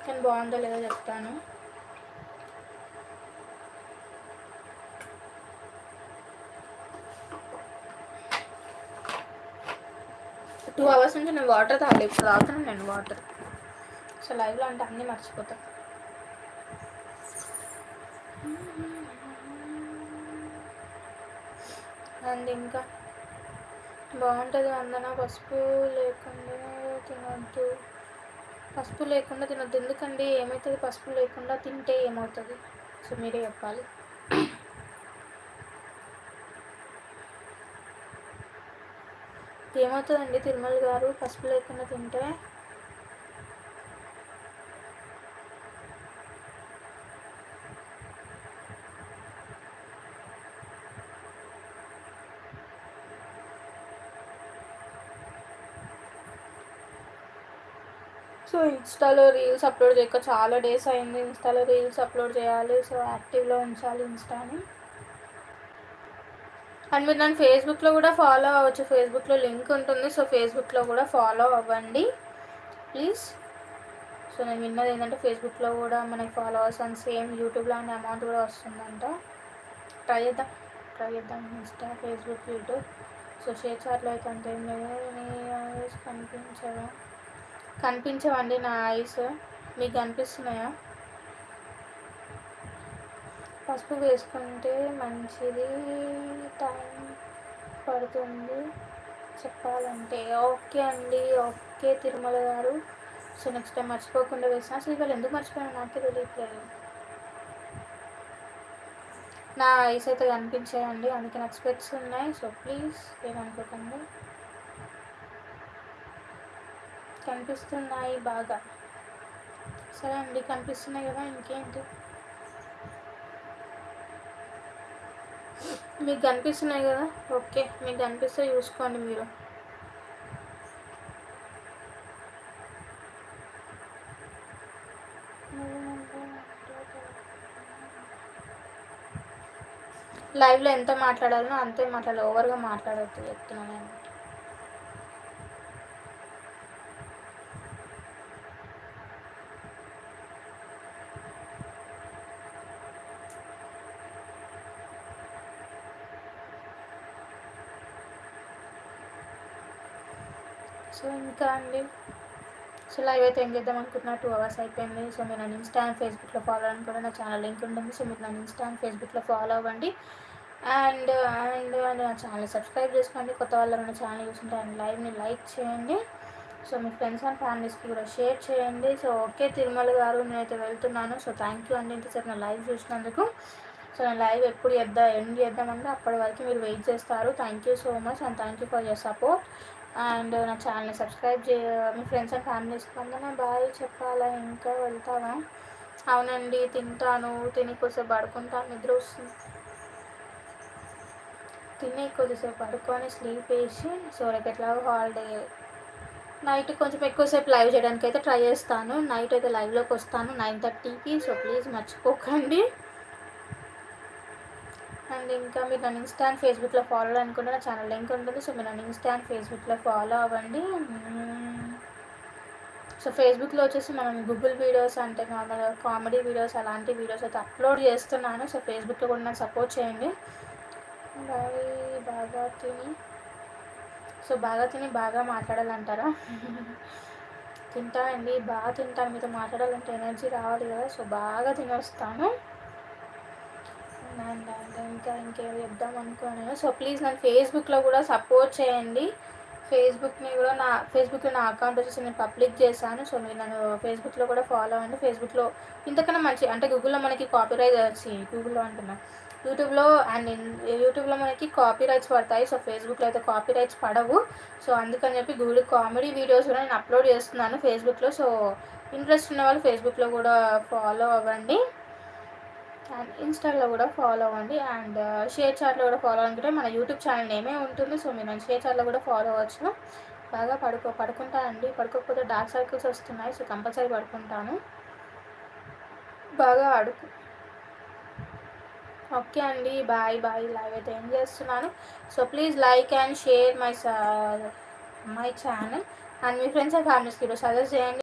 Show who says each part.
Speaker 1: కానీ బాగుందో లేదో చెప్తాను. టూ అవర్స్ నుంచి నేను వాటర్ తాగలేదు, ఇప్పుడు తాగుతున్నాను నేను వాటర్. సో లైవ్లో అంటే అన్నీ మర్చిపోతాను. అండ్ ఇంకా బాగుంటుంది వందన, పసుపు లేకుండా తినొద్దు. పసుపు లేకుండా తినొద్దు ఎందుకండి? ఏమవుతుంది పసుపు లేకుండా తింటే ఏమవుతుంది? సో మీరే చెప్పాలి. ఏమవుతుందండి తిరుమల గారు పసుపు లేకుండా తింటే? సో ఇన్స్టాలో రీల్స్ అప్లోడ్ చేయక చాలా డేస్ అయింది. ఇన్స్టాలో రీల్స్ అప్లోడ్ చేయాలి. సో యాక్టివ్లో ఉంచాలి ఇన్స్టాని. అండ్ మీరు నన్ను ఫేస్బుక్లో కూడా ఫాలో అవ్వచ్చు. ఫేస్బుక్లో లింక్ ఉంటుంది. సో ఫేస్బుక్లో కూడా ఫాలో అవ్వండి ప్లీజ్. సో నేను విన్నది ఏంటంటే ఫేస్బుక్లో కూడా మనకి ఫాలోవర్స్ అండ్ సేమ్ యూట్యూబ్లో అనే అమౌంట్ కూడా వస్తుందంట. ట్రై చేద్దాం Insta, Facebook, YouTube. So share చాట్లో అయితే అంతే కనిపించవండి నా ఐస్. మీకు కనిపిస్తున్నాయా? పసుపు వేసుకుంటే మంచిది, టైం పడుతుంది చెప్పాలంటే. ఓకే అండి, ఓకే తిరుమల గారు. సో నెక్స్ట్ టైం మర్చిపోకుండా వేసిన. అసలు ఇవాళ ఎందుకు మర్చిపోయాను నాకే తెలియట్లేదు. నా ఐస్ అయితే కనిపించాయండి, అందుకే నాకు స్పెట్స్ ఉన్నాయి. సో ప్లీజ్ ఏమనుకోకండి. కనిపిస్తున్నాయి బాగా. సరే అండి, కనిపిస్తున్నాయి కదా, ఇంకేంటి? మీకు కనిపిస్తున్నాయి కదా, ఓకే. మీకు కనిపిస్తే చూసుకోండి మీరు. లైవ్లో ఎంత మాట్లాడాలో అంతే మాట్లాడాలి, ఓవర్గా మాట్లాడవద్దు చెప్తున్నాను నేను. సో ఇంకా అండి, సో లైవ్ అయితే ఏం చేద్దాం అనుకుంటున్నా, 2 hours అయిపోయింది. సో మీరు నన్ను ఇన్స్టా అండ్ ఫేస్బుక్లో ఫాలో అవ్వడానికి కూడా నా ఛానల్ లింక్ ఉంటుంది. సో మీరు నన్ను ఇన్స్టా అండ్ ఫేస్బుక్లో ఫాలో అవ్వండి. అండ్ నా ఛానల్ సబ్స్క్రైబ్ చేసుకోండి. కొత్త వాళ్ళు మన ఛానల్ చూస్తుంటే అండ్ లైవ్ని లైక్ చేయండి. సో మీ ఫ్రెండ్స్ అండ్ ఫ్యామిలీస్కి కూడా షేర్ చేయండి. సో ఓకే తిరుమల గారు, నేనైతే వెళ్తున్నాను. సో థ్యాంక్ యూ అండి ఇంతసేపు నా లైవ్ చూసినందుకు. సో నేను లైవ్ ఎప్పుడు ఎండ్ చేద్దామంటే అప్పటి వరకు మీరు వెయిట్ చేస్తారు. Thank you so much and thank you for your support. And నా ఛానల్ని సబ్స్క్రైబ్ మీ ఫ్రెండ్స్ అండ్ ఫ్యామిలీస్కి అందరూ బాయ్ చెప్పాలా? ఇంకా వెళ్తావా? అవునండి తింటాను, తిని కొద్దిసేపు పడుకుంటాను, నిద్ర వస్తుంది. తిని కొద్దిసేపు పడుకొని స్లీప్ వేసి, సో రేపు ఎట్లాగో హాలిడే, నైట్ కొంచెం ఎక్కువసేపు లైవ్ చేయడానికి అయితే ట్రై చేస్తాను. నైట్ అయితే లైవ్లోకి వస్తాను 9:30కి. సో ప్లీజ్ మర్చిపోకండి. అండ్ ఇంకా మీరు నన్ను ఇన్స్టా అండ్ ఫేస్బుక్లో ఫాలో అనుకుంటే నా ఛానల్ లింక్ ఉంటుంది. సో మీరు నన్ను ఇన్స్టా అండ్ ఫేస్బుక్లో ఫాలో అవ్వండి. సో ఫేస్బుక్లో వచ్చేసి మనం గూగుల్ వీడియోస్ అంటే నార్మల్ కామెడీ వీడియోస్ అలాంటి వీడియోస్ అయితే అప్లోడ్ చేస్తున్నాను. సో ఫేస్బుక్లో కూడా నాకు సపోర్ట్ చేయండి. బాగా తిని, సో బాగా తిని బాగా మాట్లాడాలంటారా? తింటానండి, బాగా తింటాను. మీతో మాట్లాడాలంటే ఎనర్జీ రావాలి కదా, సో బాగా తినొస్తాను. అండ్ ఇంకేం చెప్దాం అనుకున్నాను. సో ప్లీజ్ నన్ను ఫేస్బుక్లో కూడా సపోర్ట్ చేయండి. ఫేస్బుక్లో నా అకౌంట్ వచ్చేసి నేను పబ్లిక్ చేశాను. సో మీరు నన్ను ఫేస్బుక్లో కూడా ఫాలో అవ్వండి. ఫేస్బుక్లో ఇంతకన్నా మంచి అంటే గూగుల్లో మనకి గూగుల్లో అంటున్నా యూట్యూబ్లో మనకి కాపీ రైట్స్ పడతాయి. సో ఫేస్బుక్లో అయితే కాపీ రైట్స్ పడవు. సో అందుకని చెప్పి గూగుల్ కామెడీ వీడియోస్ కూడా నేను అప్లోడ్ చేస్తున్నాను ఫేస్బుక్లో. సో ఇంట్రెస్ట్ ఉన్న వాళ్ళు ఫేస్బుక్లో కూడా ఫాలో అవ్వండి అండ్ ఇన్స్టాలో కూడా ఫాలో అవ్వండి. అండ్ షేర్ చాట్లో కూడా ఫాలో అనుకుంటే మన యూట్యూబ్ ఛానల్ నేమే ఉంటుంది. సో మీరు నన్ను షేర్ చాట్లో కూడా ఫాలో అవ్వచ్చు. బాగా పడుకుంటానండి, పడుకోకపోతే డార్క్ సర్కిల్స్ వస్తున్నాయి. సో కంపల్సరీ పడుకుంటాను, బాగా ఓకే అండి, బాయ్ లైవ్ అయితే ఏం చేస్తున్నాను. So please like and share my channel and మీ ఫ్రెండ్స్ అండ్ ఫ్యామిలీస్కి కూడా సజెస్ట్ చేయండి.